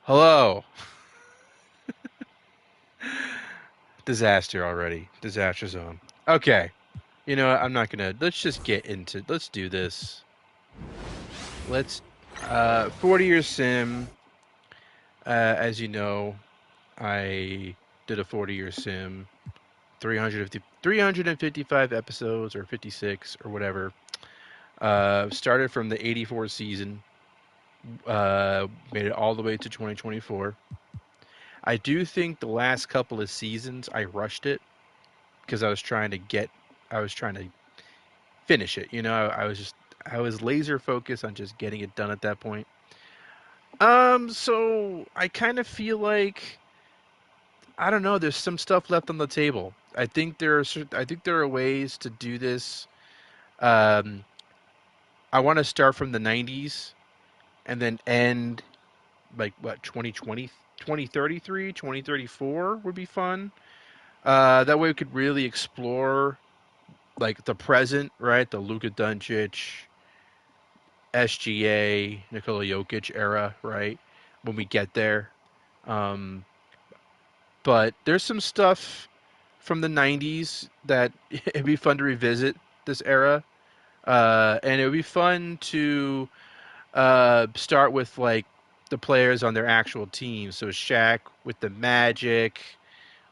Hello. Disaster already. Disaster zone. Okay. You know what? I'm not gonna. Let's just get into. Let's do this. Let's. 40-year sim. As you know, I did a 40-year sim. 355 episodes or 56 or whatever. Started from the 84 season. Made it all the way to 2024. I do think the last couple of seasons I rushed it because I was trying to finish it. I was laser focused on just getting it done at that point. So I kind of feel like I don't know. There's some stuff left on the table. I think there are ways to do this. Um, I want to start from the 90s and then end like what 2020, 2033, 2034 would be fun. That way we could really explore like the present, right? The Luka Doncic, SGA, Nikola Jokic era, right? When we get there. Um, but there's some stuff from the 90s that it'd be fun to revisit this era. And it would be fun to start with like the players on their actual team. So Shaq with the Magic,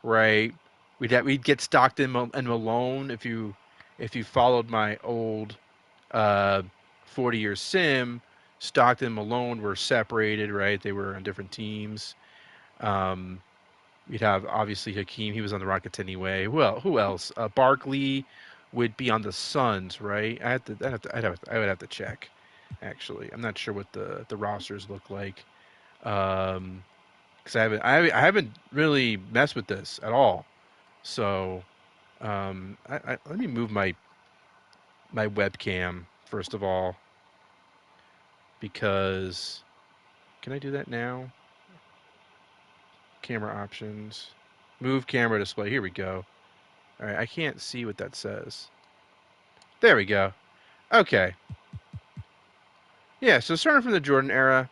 right? We'd get Stockton and Malone if you followed my old uh, 40-year sim. Stockton and Malone were separated, right? They were on different teams. Um, You'd have obviously Hakeem. He was on the Rockets anyway. Well, who else? Barkley would be on the Suns, right? I would have to check. Actually, I'm not sure what the rosters look like. Because I haven't really messed with this at all. So let me move my webcam first of all because can I do that now? Camera options, move camera display. Here we go. All right, I can't see what that says. There we go. Okay. Yeah, so starting from the Jordan era.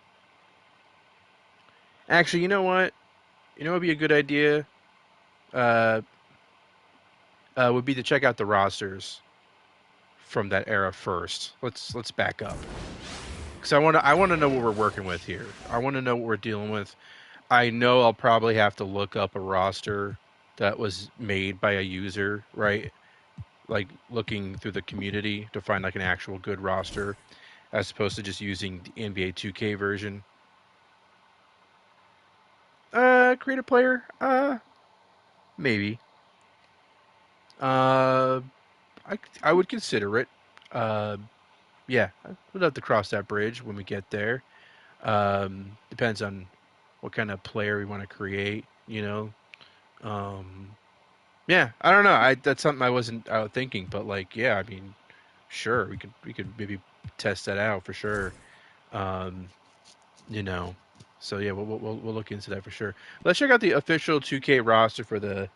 Actually, you know what? You know what would be a good idea? Uh, would be to check out the rosters from that era first. Let's back up because I want to know what we're working with here. I want to know what we're dealing with. I know I'll probably have to look up a roster that was made by a user, right? Like looking through the community to find like an actual good roster as opposed to just using the NBA 2K version. Create a player? Maybe. Uh, I would consider it. Uh, yeah, we'll have to cross that bridge when we get there. Depends on what kind of player we want to create. Yeah, I don't know. I That's something I wasn't out thinking, but like, yeah, I mean, sure, we could maybe test that out for sure. Um, you know, so yeah, we'll look into that for sure. Let's check out the official 2K roster for the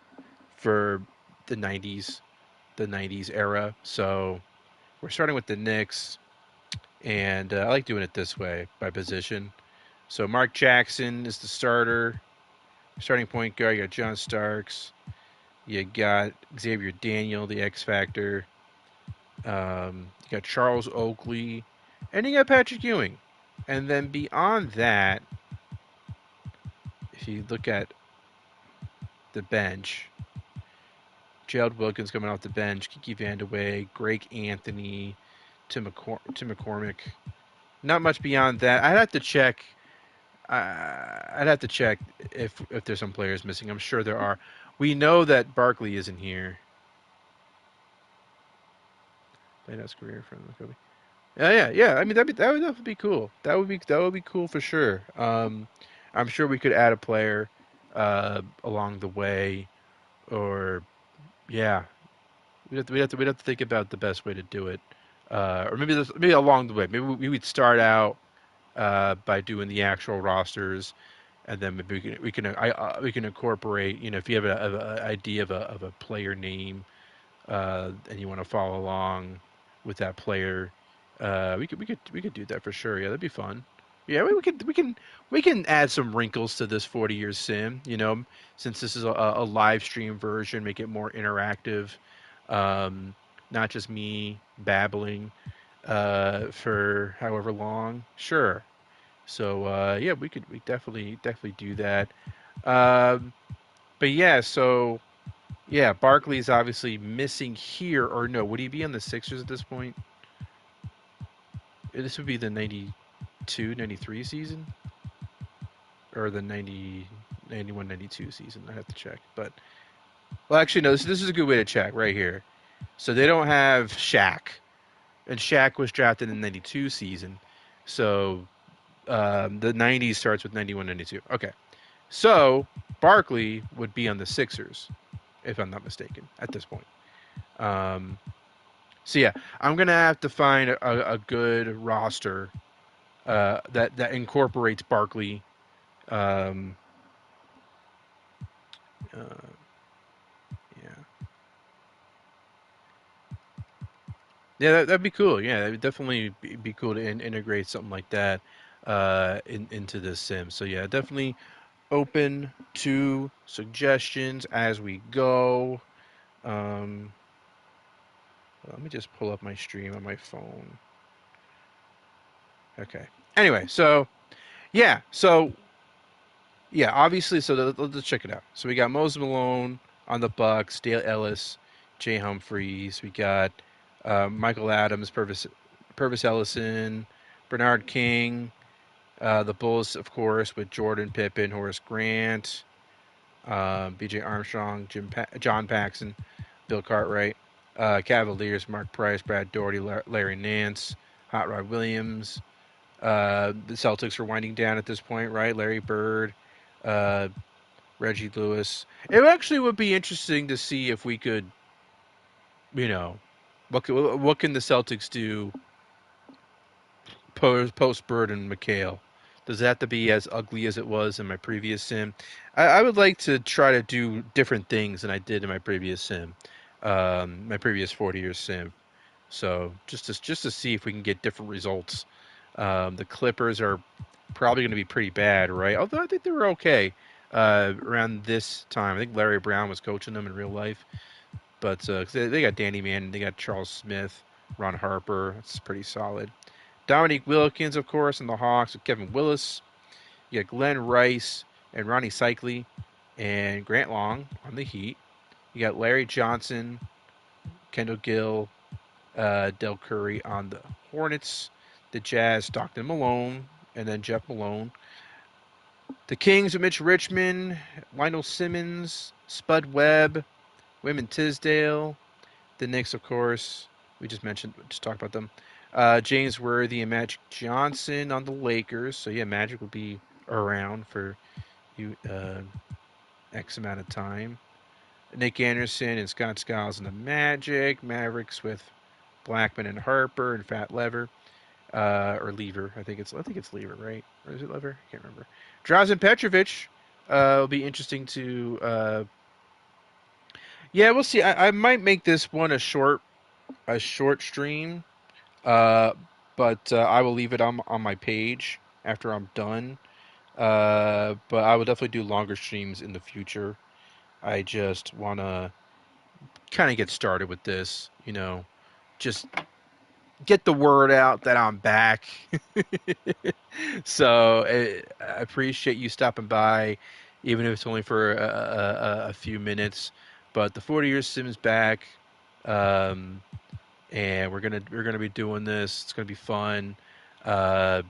90s, the 90s era. So we're starting with the Knicks, and I like doing it this way by position. So Mark Jackson is the starter, starting point guard. You got John Starks. You got Xavier Daniel, the X Factor. You got Charles Oakley, and you got Patrick Ewing. And then beyond that, if you look at the bench, Gerald Wilkins coming off the bench, Kiki Vandeweghe, Greg Anthony, Tim McCormick. Not much beyond that. I'd have to check. I'd have to check if there's some players missing. I'm sure there are. We know that Barkley isn't here. Played his career from Kobe. Yeah. I mean, that would be cool. That would be cool for sure. I'm sure we could add a player along the way, or yeah, we'd have to think about the best way to do it, or maybe along the way. Maybe we'd start out by doing the actual rosters, and then maybe we can incorporate. If you have a idea of a player name, and you want to follow along with that player, we could do that for sure. Yeah, that'd be fun. Yeah, we can add some wrinkles to this 40 years sim. Since this is a live stream version, make it more interactive. Um, Not just me babbling for however long. Sure. So yeah, we definitely do that. Um, but yeah, so yeah, Barkley's obviously missing here, or no? Would he be on the Sixers at this point? This would be the 92, 93 season, or the 90, 91, 92 season. I have to check. But well, actually, no. This is a good way to check right here. So they don't have Shaq, and Shaq was drafted in the 92 season. So the 90s starts with 91, 92. Okay. So Barkley would be on the Sixers, if I'm not mistaken, at this point. Um, so yeah, I'm gonna have to find a good roster that incorporates Barkley. Um, uh, yeah, yeah, that'd be cool. Yeah, that'd definitely be cool to integrate something like that into this sim. So yeah, definitely open to suggestions as we go. Um, Let me just pull up my stream on my phone. Okay. Anyway, obviously, so let's check it out. So we got Moses Malone on the Bucks, Dale Ellis, Jay Humphries. We got Michael Adams, Purvis Ellison, Bernard King. The Bulls, of course, with Jordan Pippen, Horace Grant, B.J. Armstrong, John Paxson, Bill Cartwright. Cavaliers, Mark Price, Brad Daugherty, Larry Nance, Hot Rod Williams. The Celtics are winding down at this point, right? Larry Bird, uh, Reggie Lewis. It actually would be interesting to see if we could, you know, what can the Celtics do post Bird and McHale? Does it have to be as ugly as it was in my previous sim? I would like to try to do different things than I did in my previous sim, my previous 40 year sim. So just to see if we can get different results. The Clippers are probably going to be pretty bad, right? Although I think they were okay around this time. I think Larry Brown was coaching them in real life, but they got Danny Mann, they got Charles Smith, Ron Harper. That's pretty solid. Dominique Wilkins, of course, and the Hawks with Kevin Willis. You got Glenn Rice and Ronnie Cycli and Grant Long on the Heat. You got Larry Johnson, Kendall Gill, Del Curry on the Hornets. The Jazz, Stockton Malone, and then Jeff Malone. The Kings with Mitch Richmond, Lionel Simmons, Spud Webb, Wyman Tisdale. The Knicks, of course, we just talked about them. James Worthy and Magic Johnson on the Lakers. So yeah, Magic will be around for you X amount of time. Nick Anderson and Scott Skiles and the Magic. Mavericks with Blackman and Harper and Fat Lever. Or Lever. I think it's Lever, right? Or is it Lever? I can't remember. Drazen Petrovic will be interesting to. Yeah, we'll see. I might make this one a short stream, uh, but I will leave it on my page after I'm done. But I will definitely do longer streams in the future. I just want to kind of get started with this, just get the word out that I'm back. So I appreciate you stopping by, even if it's only for a few minutes. But the 40 years Sims back, um, and we're gonna be doing this. It's gonna be fun. Uh,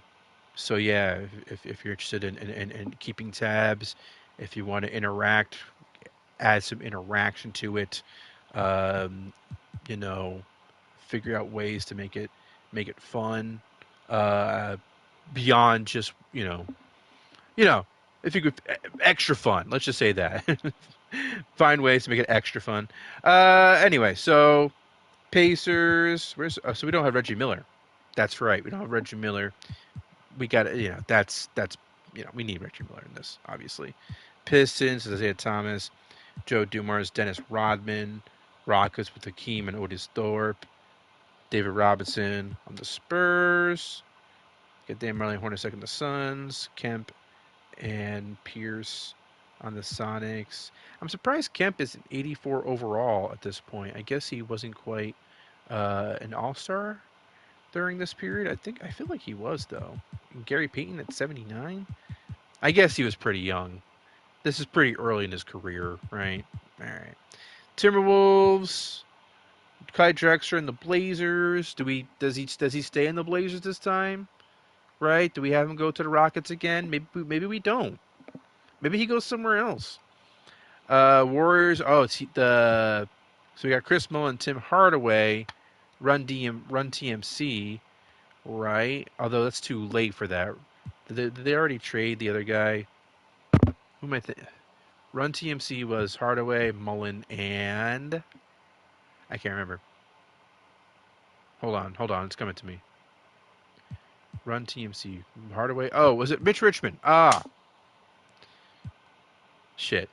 so yeah, if you're interested in keeping tabs, if you want to interact, add some interaction to it. Um, you know, Figure out ways to make it fun, uh, beyond just you know, if you could extra fun. Let's just say that. Find ways to make it extra fun. Anyway, so Pacers. So we don't have Reggie Miller. That's right. We don't have Reggie Miller. We got that's we need Reggie Miller in this obviously. Pistons, Isaiah Thomas, Joe Dumars, Dennis Rodman, Rockets with Hakeem and Otis Thorpe, David Robinson on the Spurs. Get Dan Marley Hornacek on the Suns. Kemp and Pierce on the Sonics. I'm surprised Kemp is an 84 overall at this point. I guess he wasn't quite an all-star during this period. I feel like he was though. And Gary Payton at 79. I guess he was pretty young. This is pretty early in his career, right? All right. Timberwolves. Clyde Drexler and the Blazers. Does he stay in the Blazers this time? Right? Do we have him go to the Rockets again? Maybe we don't. Maybe he goes somewhere else. Warriors. Oh, it's the. So we got Chris Mullin, Tim Hardaway, Run TMC, right? Although that's too late for that. Did they already trade the other guy? Who am I think? Run TMC was Hardaway, Mullin, and I can't remember. Hold on, it's coming to me. Run TMC, Hardaway. Oh, was it Mitch Richmond? Ah, shit.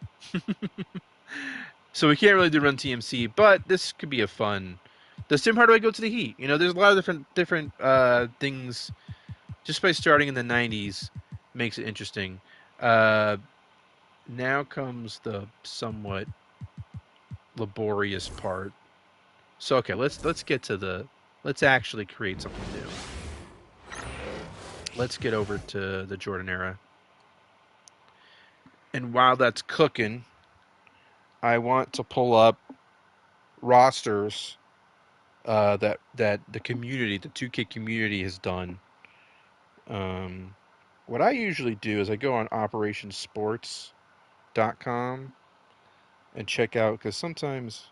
So we can't really do Run TMC, but this could be a fun. Does Tim Hardaway go to the Heat? You know, there's a lot of different things. Just by starting in the '90s makes it interesting. Now comes the somewhat laborious part. So okay, let's get to the. Let's actually create something new. Let's get over to the Jordan era. And while that's cooking, I want to pull up rosters that the community, the 2K community, has done. What I usually do is I go on operationsports.com and check out because sometimes,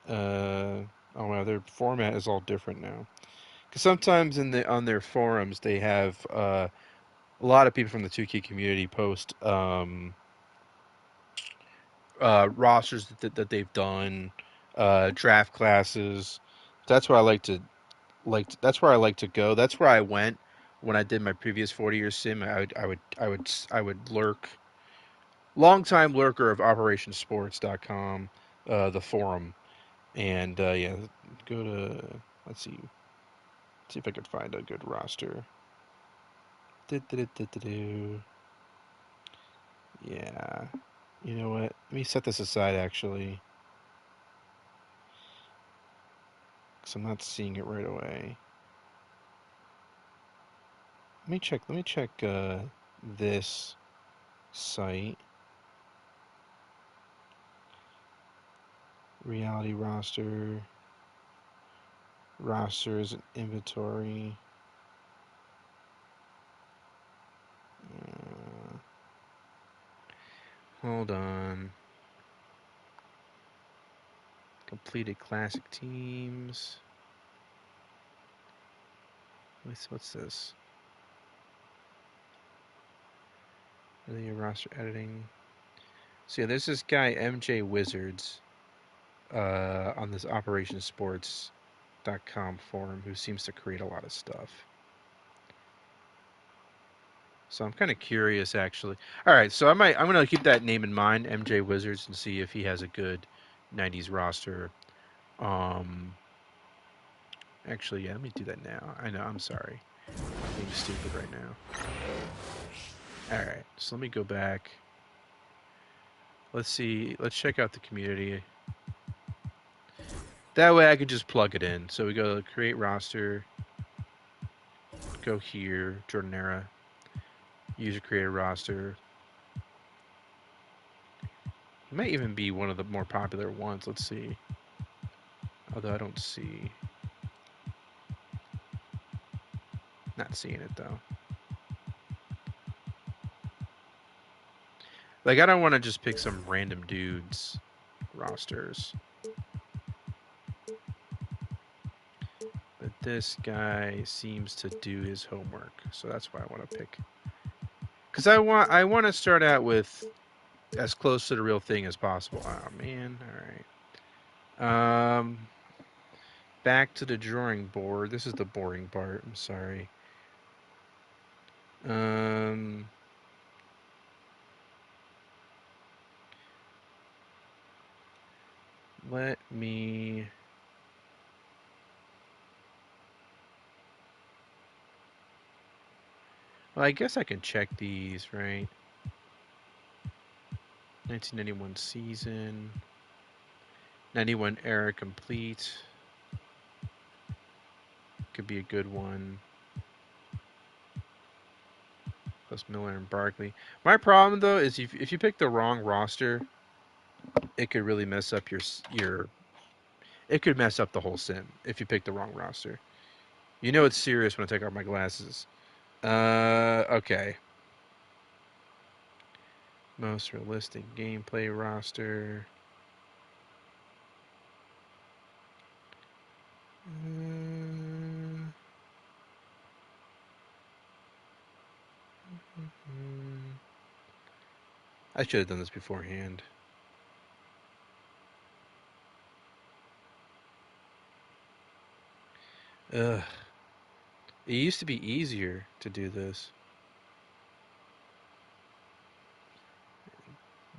oh wow, their format is all different now. Because sometimes on their forums they have a lot of people from the 2K community post rosters that they've done, draft classes. That's where I that's where I like to go. That's where I went when I did my previous 40-year sim. I would lurk. Longtime lurker of operationsports.com, the forum, and yeah, go to let's see if I could find a good roster. Yeah, you know what? Let me set this aside actually, because I'm not seeing it right away. Let me check this site. Reality roster, rosters, and inventory. Uh, Hold on. Completed classic teams. What's this? The roster editing. So yeah, there's this guy MJ Wizards on this OperationSports.com forum who seems to create a lot of stuff. So I'm kind of curious, actually. All right, so I'm gonna keep that name in mind, MJ Wizards, and see if he has a good '90s roster. Um, Actually, yeah, let me do that now. I know, I'm sorry, I'm being stupid right now. All right, so let me go back. Let's see. Let's check out the community. That way, I can just plug it in. So we go to create roster. Go here, Jordan era. User created roster. It might even be one of the more popular ones. Let's see. Although I don't see. Not seeing it though. Like, I don't want to just pick some random dudes rosters. But this guy seems to do his homework, so that's why I want to pick. Because I want to start out with as close to the real thing as possible. Oh man, all right. Back to the drawing board. This is the boring part. I'm sorry. Um, Let me. Well, I guess I can check these, right? 1991 season. 91 era complete. Could be a good one. Plus Miller and Barkley. My problem though is if you pick the wrong roster, it could really mess up your. It could mess up the whole sim if you pick the wrong roster. You know it's serious when I take off my glasses. Okay. Most realistic gameplay roster. Mm, I should have done this beforehand. Ugh. It used to be easier to do this.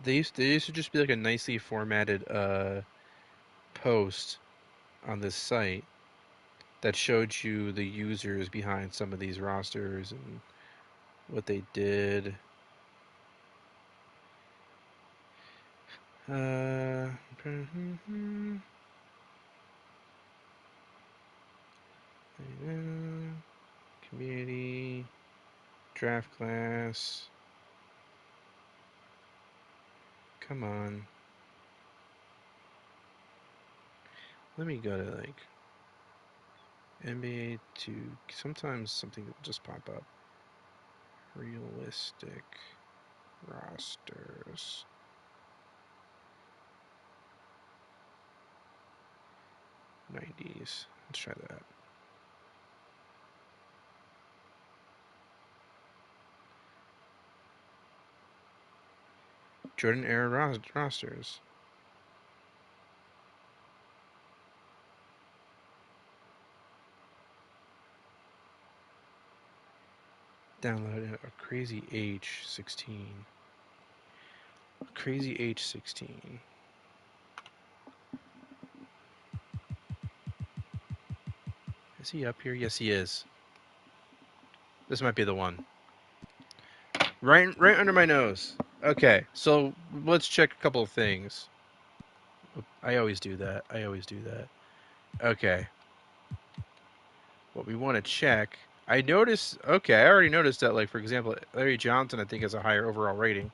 They used to just be like a nicely formatted post on this site that showed you the users behind some of these rosters and what they did. Uh, community, draft class. Come on. Let me go to like NBA 2. Sometimes something will just pop up. Realistic rosters. 90s. Let's try that. Jordan era rosters. Download a Crazy H16. Crazy H16. Is he up here? Yes, he is. This might be the one. Right under my nose. Okay, so let's check a couple of things. I always do that. Okay. What we want to check. I noticed. Okay, I already noticed that. Like for example, Larry Johnson, I think has a higher overall rating.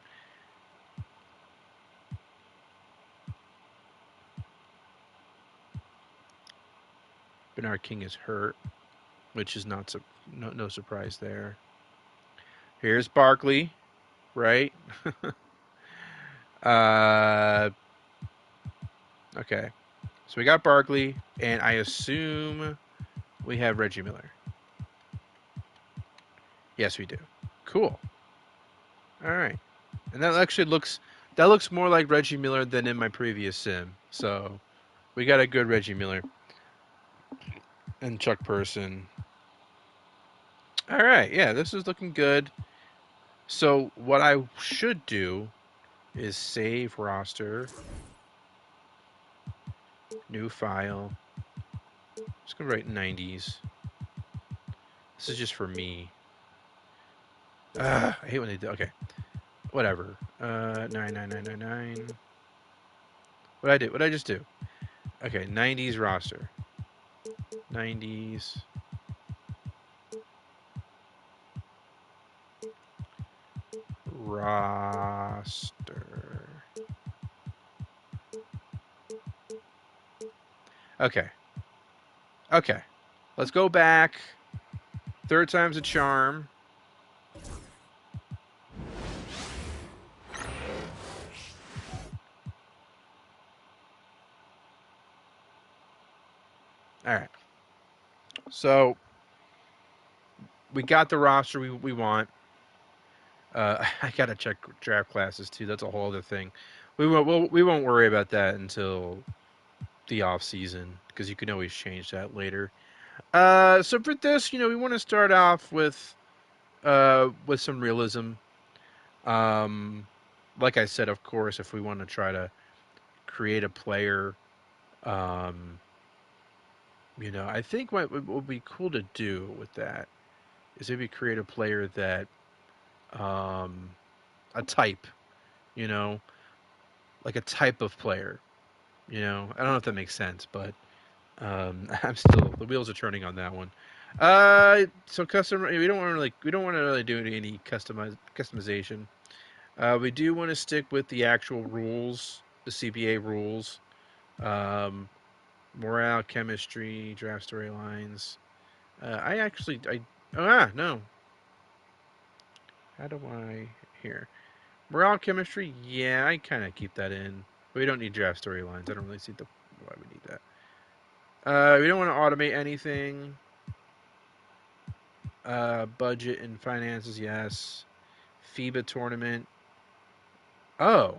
Bernard King is hurt, which is no surprise there. Here's Barkley, right? uh, okay. So we got Barkley, and I assume we have Reggie Miller. Yes, we do. Cool. All right. And that looks more like Reggie Miller than in my previous sim. So we got a good Reggie Miller and Chuck Person. All right. Yeah, this is looking good. So what I should do is save roster, new file. Just gonna write 90s. This is just for me. I hate when they do. Okay, whatever. 99999. What I did? What I just do? Okay, 90s roster. 90s roster. Okay. Okay. Let's go back. Third time's a charm. All right. So we got the roster we want. I gotta check draft classes too. That's a whole other thing. We won't worry about that until the off season because you can always change that later. So for this, we want to start off with some realism. Um, like I said, of course, if we want to try to create a player, um, I think what would be cool to do with that is maybe create a player that a type, you know, like a type of player. I don't know if that makes sense, but I'm still the wheels are turning on that one. So custom, we don't want to really do any customization. We do want to stick with the actual rules, the CBA rules. Um, Morale, chemistry, draft storylines. No. How do I here? Morale, chemistry. Yeah, I kind of keep that in. We don't need draft storylines. I don't really see why we need that. We don't want to automate anything. Budget and finances, yes. FIBA tournament. Oh,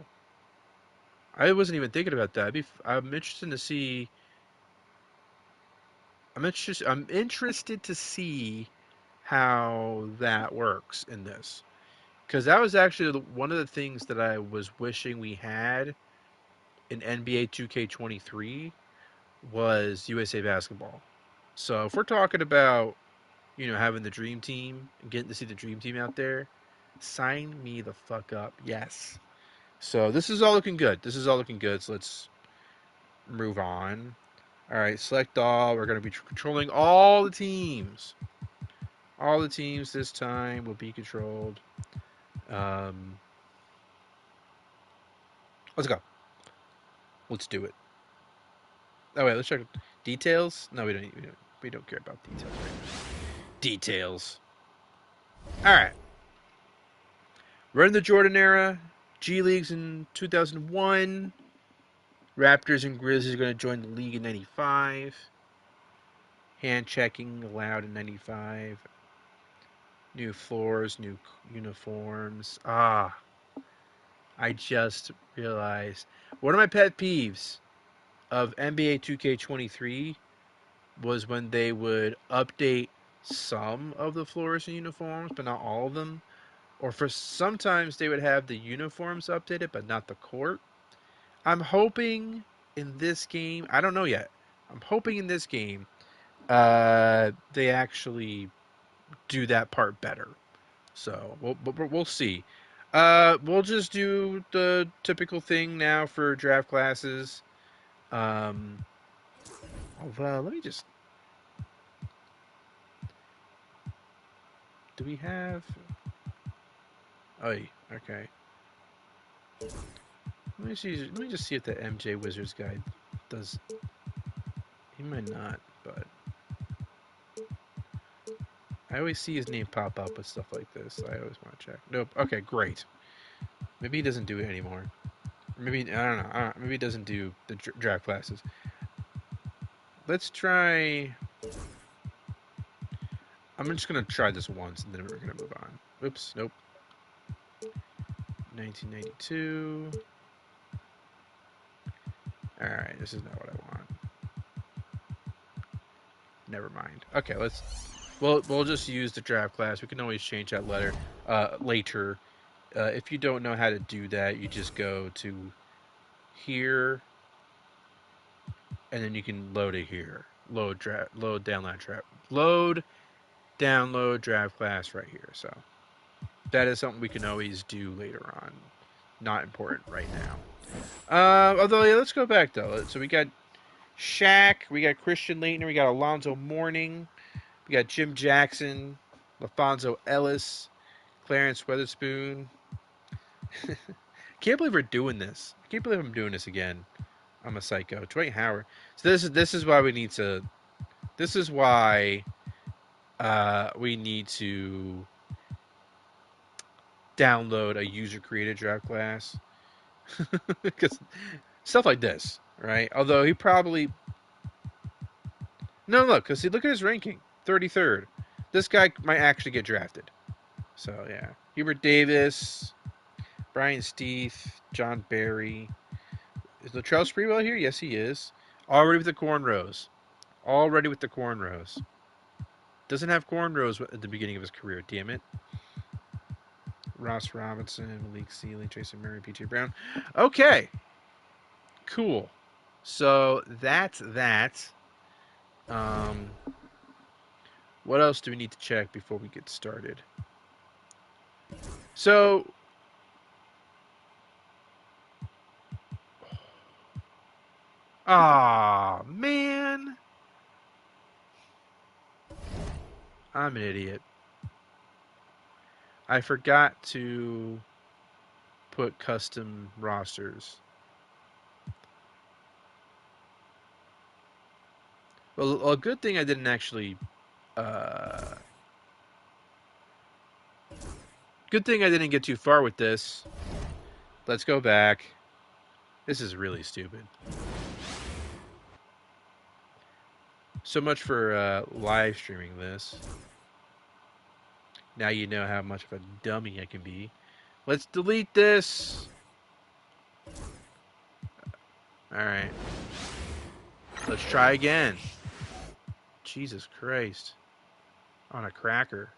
I wasn't even thinking about that. I'm interested to see. I'm interested to see how that works in this, because that was actually one of the things that I was wishing we had in NBA 2K23 was USA Basketball. So if we're talking about having the dream team and getting to see the dream team out there, sign me the fuck up. Yes. So this is all looking good. This is all looking good. So let's move on. All right, select all. We're going to be controlling all the teams. All the teams this time will be controlled. Um, let's go. Let's do it. Oh wait, let's check details. No, we don't care about details. Right? Details. All right. We're in the Jordan era. G Leagues in 2001. Raptors and Grizzlies are going to join the league in 95. Hand checking allowed in 95. New floors, new uniforms. I just realized one of my pet peeves of NBA 2K23 was when they would update some of the floors and uniforms, but not all of them. Or for sometimes they would have the uniforms updated, but not the court. I'm hoping in this game, I don't know yet. I'm hoping in this game, they actually do that part better. So we'll see. We'll just do the typical thing now for draft classes. Um, well, let me just. Do we have? Oh, okay. Let me see. Let me just see if the MJ Wizards guide does. He might not, but I always see his name pop up with stuff like this. I always want to check. Nope. Okay, great. Maybe he doesn't do it anymore. Maybe I don't know. Maybe he doesn't do the draft classes. Let's try. I'm just gonna try this once, and then we're gonna move on. Oops. Nope. 1992. All right, this is not what I want. Never mind. Okay, we'll just use the draft class. We can always change that letter later. If you don't know how to do that, you just go to here, and then you can load it here. Load download draft class right here. So that is something we can always do later on. Not important right now. Although yeah, let's go back though. So we got Shaq, we got Christian Laettner, we got Alonzo Mourning, we got Jim Jackson, LaFonso Ellis, Clarence Weatherspoon. Can't believe we're doing this. I can't believe I'm doing this again. I'm a psycho. Dwight Howard. So this is why we need to. This is why we need to download a user created draft class because stuff like this, right? Although he probably no look because look at his ranking, 33rd. This guy might actually get drafted. So yeah, Hubert Davis, Brian Steeth, John Barry. Is Latrell Sprewell here? Yes, he is. Already with the cornrows. Already with the cornrows. Doesn't have cornrows at the beginning of his career. Damn it. Ross Robinson, Malik Sealy, Tracy Murray, P.J. Brown. Okay. Cool. So that's that. Um, what else do we need to check before we get started? So, ah, man, I'm an idiot. I forgot to put custom rosters. Well, a good thing I didn't actually. Uh, good thing I didn't get too far with this. Let's go back. This is really stupid. So much for live streaming this. Now you know how much of a dummy I can be. Let's delete this. Alright. Let's try again. Jesus Christ. On a cracker.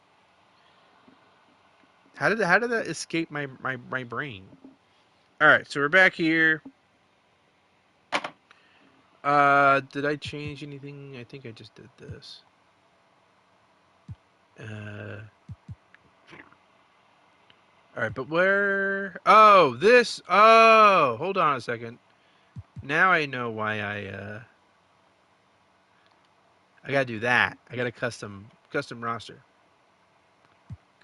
How did that escape my brain? Alright, so we're back here. Did I change anything? I think I just did this. Alright, but where? Oh, this. Oh, hold on a second. Now I know why I gotta do that. I got a custom roster.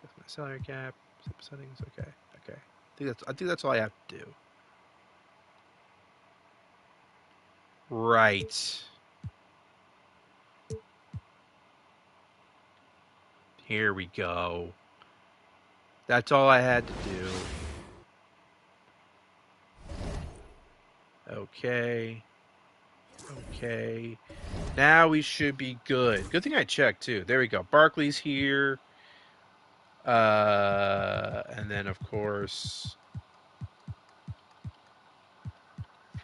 Custom salary cap, settings. Okay. I think that's all I have to do. Right. Here we go. That's all I had to do. Okay. Now we should be good. Good thing I checked too. There we go. Barkley's here. And then of course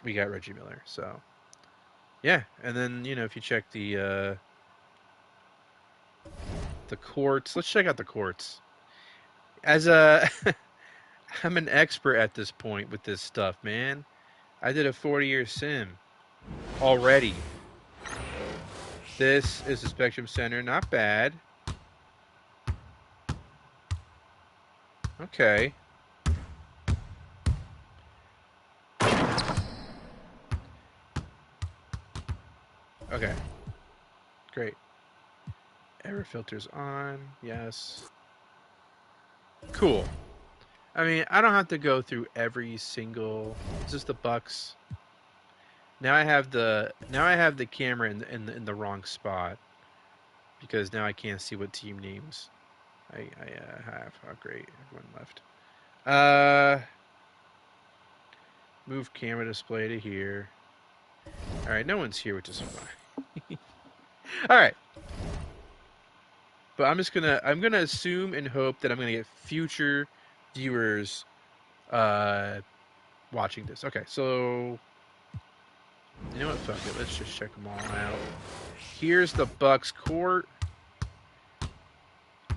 we got Reggie Miller. So yeah, and then if you check the courts, let's check out the courts. As a I'm an expert at this point with this stuff, man. I did a 40-year sim already. This is the Spectrum Center. Not bad. Okay. Okay. Great. Error filters on. Yes. Cool. I mean, I don't have to go through every single. It's just the Bucks. Now I have the camera in the wrong spot because now I can't see what team names I have. Oh great, everyone left. Move camera display to here. All right, no one's here, which is fine. All right, but I'm gonna assume and hope that I'm gonna get future viewers watching this. Okay, so you know what? Fuck it. Let's just check them all out. Here's the Bucks court.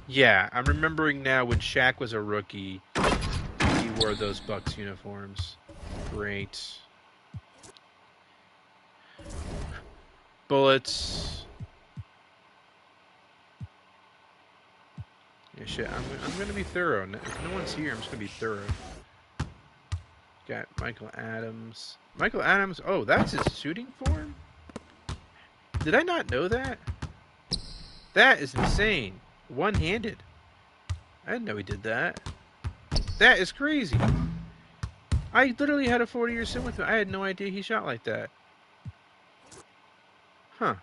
Yeah, I'm remembering now when Shaq was a rookie, he wore those Bucks uniforms. Great. Bullets. Yeah, shit. I'm gonna be thorough. If no one's here, I'm just gonna be thorough. Got Michael Adams. Michael Adams. Oh, that's his shooting form. Did I not know that? That is insane. One-handed. I didn't know he did that. That is crazy. I literally had a 40-year sim with him. I had no idea he shot like that. Huh.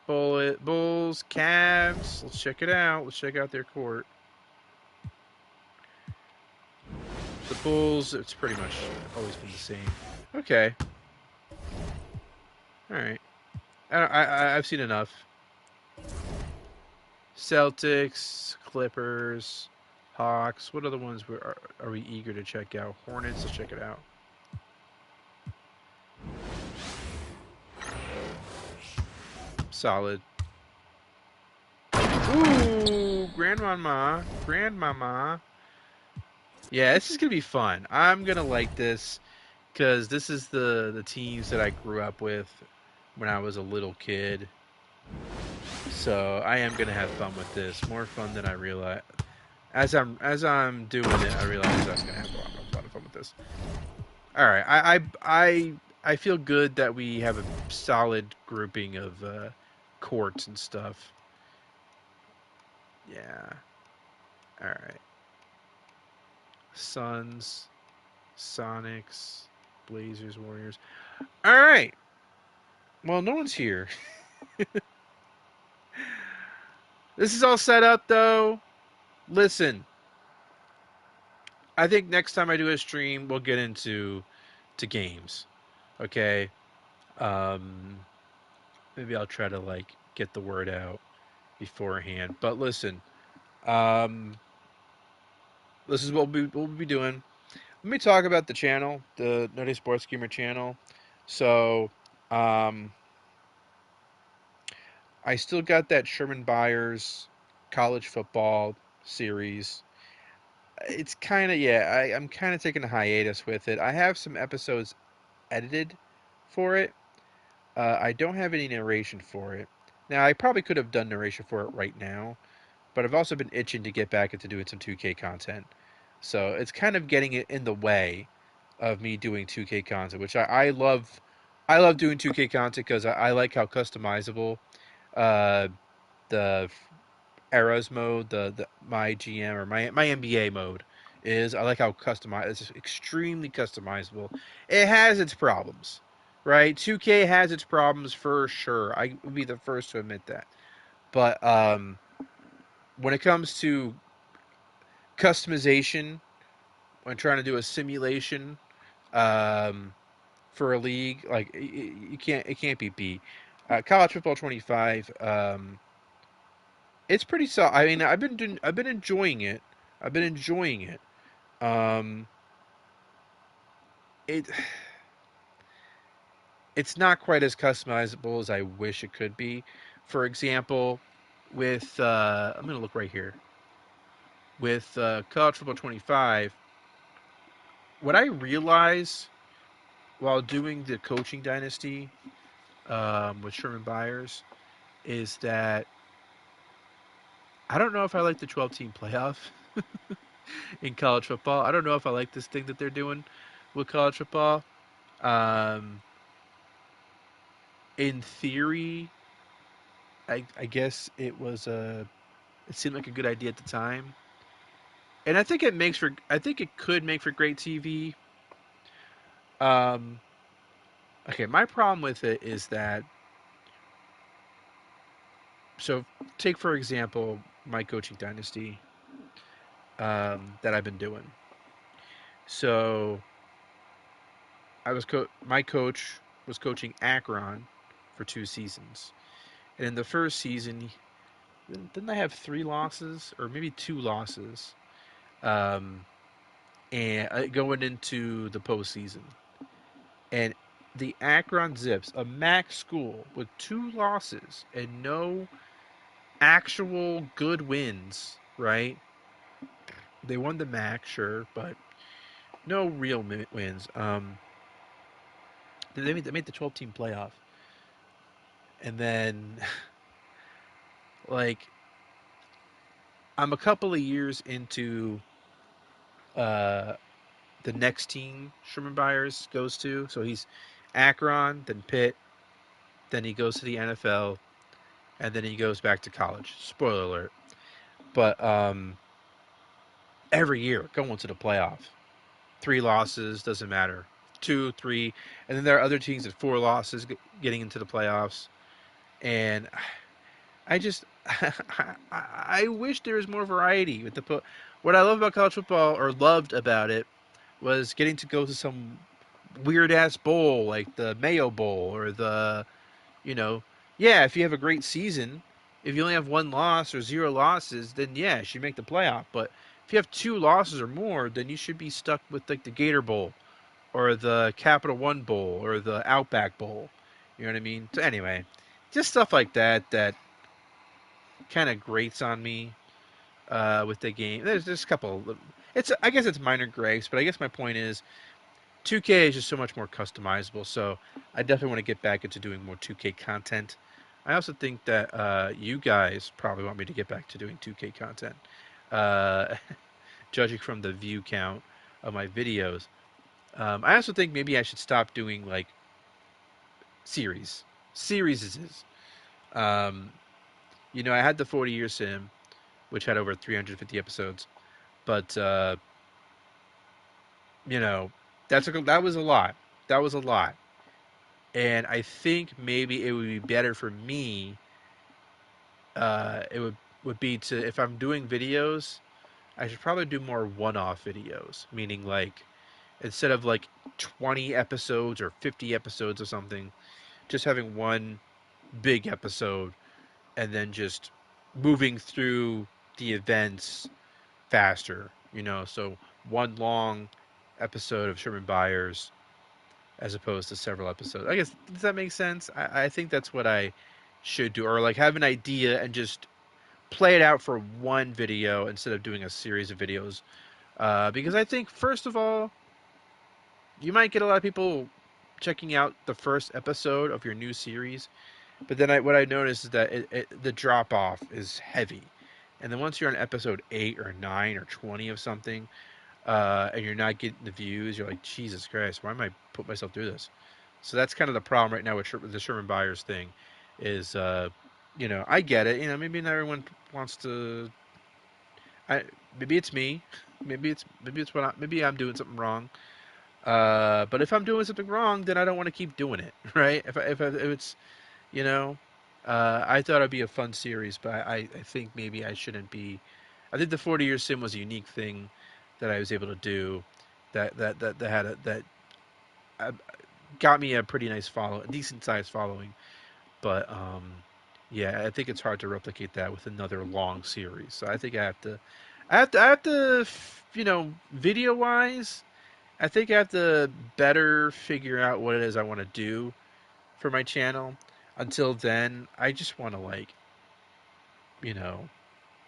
Bulls, Cavs. Let's check it out. Let's check out their court. The Bulls, it's pretty much always been the same. Okay. All right. I've seen enough. Celtics, Clippers, Hawks. What other ones are we eager to check out? Hornets. Let's check it out. Solid. Ooh, grandmama. Yeah, this is gonna be fun. I'm gonna like this because this is the teams that I grew up with when I was a little kid. So I am gonna have fun with this. More fun than I realized. As I'm doing it, I realize I was gonna have a lot of fun with this. All right, I feel good that we have a solid grouping of courts and stuff. Yeah. All right. Suns, Sonics, Blazers, Warriors. All right. Well, no one's here. This is all set up though. Listen, I think next time I do a stream, we'll get into to games. Okay. Um, maybe I'll try to like get the word out beforehand. But listen, um, this is what we'll be doing. Let me talk about the channel, the Nutty Sports Gamer channel. So, um, I still got that Sherman Byers college football series. It's kind of I'm kind of taking a hiatus with it. I have some episodes edited for it. I don't have any narration for it. Now I probably could have done narration for it right now, but I've also been itching to get back into doing some 2K content. So it's kind of getting it in the way of me doing 2K content, which I love. I love doing 2K content because I like how customizable uh, the eras mode, the my GM or my NBA mode is. I like how customized. It's extremely customizable. It has its problems, right? 2K has its problems for sure. I would be the first to admit that. But when it comes to customization, when trying to do a simulation um, for a league, like you can't it can't be beat. College football 25. It's pretty solid. I mean, I've been enjoying it. I've been enjoying it. Um, it it's not quite as customizable as I wish it could be. For example, with I'm gonna look right here with College Football 25. What I realize while doing the coaching dynasty with Sherman Byers is that I don't know if I like the 12 team playoff in college football. I don't know if I like this thing that they're doing with college football. Um, in theory, I guess it seemed like a good idea at the time, and I think it could make for great TV. Um, okay, my problem with it is that so take for example my coaching dynasty that I've been doing. So my coach was coaching Akron for 2 seasons, and in the first season, didn't I have 3 losses or maybe 2 losses? Um, and going into the postseason, and the Akron Zips, a MAC school with 2 losses and no actual good wins, right? They won the MAC, sure, but no real wins. They made the 12-team playoff, and then like I'm a couple of years into uh, the next team Sherman Byers goes to. So he's Akron, then Pitt, then he goes to the NFL, and then he goes back to college. Spoiler alert. But every year going to the playoff, 3 losses doesn't matter, 2, 3, and then there are other teams at 4 losses getting into the playoffs, and I just I wish there was more variety with the. What I love about college football or loved about it was getting to go to some weird ass bowl like the Mayo Bowl or the you know yeah, if you have a great season, if you only have 1 loss or 0 losses, then yeah, you should make the playoff. But if you have 2 losses or more, then you should be stuck with like the Gator Bowl or the Capital One Bowl or the Outback Bowl. You know what I mean? So anyway, just stuff like that kind of grates on me with the game. There's just a couple. It's I guess it's minor gripes, but I guess my point is 2K is just so much more customizable. So I definitely want to get back into doing more 2K content. I also think that you guys probably want me to get back to doing 2K content. uh, judging from the view count of my videos. I also think maybe I should stop doing like series. Series is. Um, I had the 40-year sim, which had over 350 episodes, but you know, that was a lot. That was a lot, and I think maybe it would be better for me. It would be to if I'm doing videos, I should probably do more one-off videos, meaning like instead of like 20 episodes or 50 episodes or something, just having one big episode and then just moving through the events faster, so one long episode of Sherman Byers as opposed to several episodes. I guess, does that make sense? I think that's what I should do, or like have an idea and just play it out for one video instead of doing a series of videos. Because I think, first of all, you might get a lot of people checking out the first episode of your new series, but then what I noticed is that the drop off is heavy, and then once you're on episode 8 or 9 or 20 of something, and you're not getting the views, you're like, Jesus Christ, why am I put myself through this? So that's kind of the problem right now with the Sherman Byers thing, is I get it. Maybe not everyone wants to. Maybe it's me. Maybe it's maybe I'm doing something wrong. But if I'm doing something wrong, then I don't want to keep doing it, right? If it's you know, I thought it'd be a fun series, but I think maybe I shouldn't be. I think the 40-year sim was a unique thing that I was able to do, that had that uh, got me a pretty nice a decent sized following. But yeah, I think it's hard to replicate that with another long series. So I think I have to, video wise, I think I have to better figure out what it is I want to do for my channel. Until then, I just want to you know,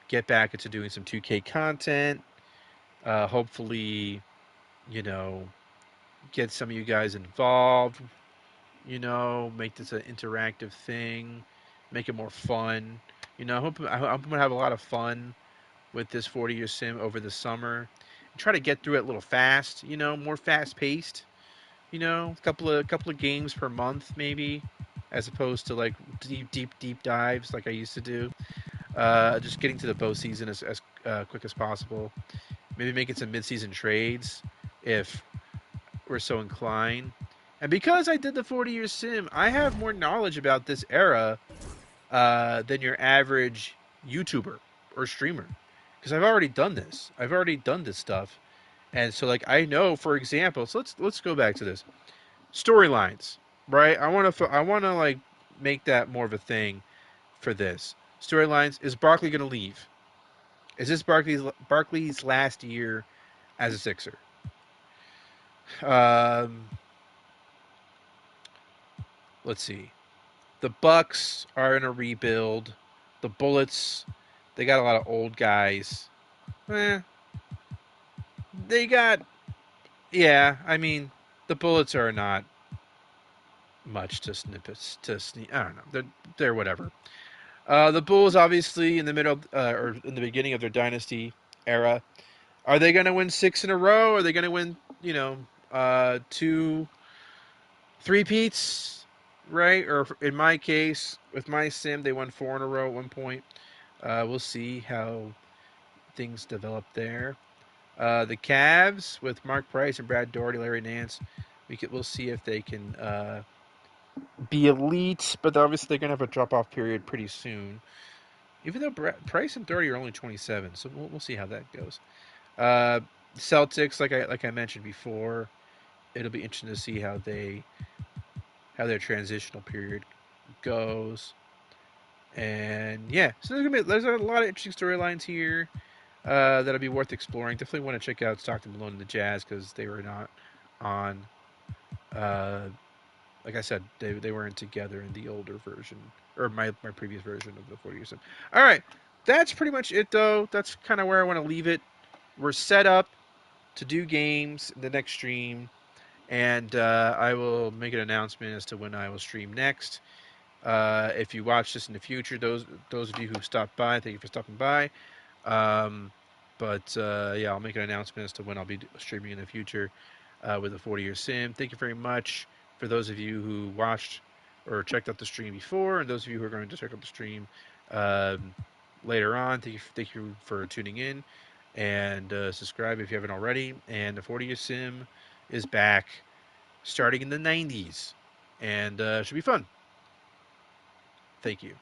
get back into doing some 2K content. Hopefully, you know, get some of you guys involved. Make this an interactive thing, make it more fun. I'm gonna have a lot of fun with this 40-year sim over the summer. Try to get through it a little fast. More fast paced. A couple of games per month maybe, as opposed to like deep dives like I used to do. Just getting to the bow season as quick as possible. Maybe making some mid-season trades if we're so inclined. And because I did the 40-year sim, I have more knowledge about this era than your average YouTuber or streamer. Because I've already done this. I've already done this stuff, and so like I know, for example. So let's go back to this storylines, right? I want to like make that more of a thing for this storylines. Is Barkley going to leave? Is this Barkley's last year as a Sixer? Um, let's see. The Bucks are in a rebuild. The Bullets, they got a lot of old guys. Eh, they got yeah. I mean, the Bullets are not much to snip to sneak. I don't know. They're whatever. The Bulls obviously in the middle or in the beginning of their dynasty era. Are they going to win 6 in a row? Are they going to win? Two three peats, right? Or in my case, with my sim, they won 4 in a row at one point. We'll see how things develop there. The Cavs with Mark Price and Brad Daugherty, Larry Nance. We'll see if they can be elite, but obviously they're gonna have a drop off period pretty soon. Even though Price and Daugherty are only 27, so we'll see how that goes. Uh, Celtics, like I mentioned before, it'll be interesting to see how their transitional period goes. And yeah, so there's a lot of interesting storylines here that'll be worth exploring. Definitely want to check out Stockton Malone and the Jazz because they were not on. Uh, like I said, they weren't together in the older version or my previous version of the 40 years. All right, that's pretty much it though. That's kind of where I want to leave it. We're set up to do games in the next stream, and I will make an announcement as to when I will stream next. If you watch this in the future, those of you who stopped by, thank you for stopping by. Um, But yeah, I'll make an announcement as to when I'll be streaming in the future with a 40-year sim. Thank you very much for those of you who watched or checked out the stream before, and those of you who are going to check out the stream um, later on. Thank you for tuning in, and subscribe if you haven't already. And the 40-year sim is back, starting in the 90s, and should be fun. Thank you.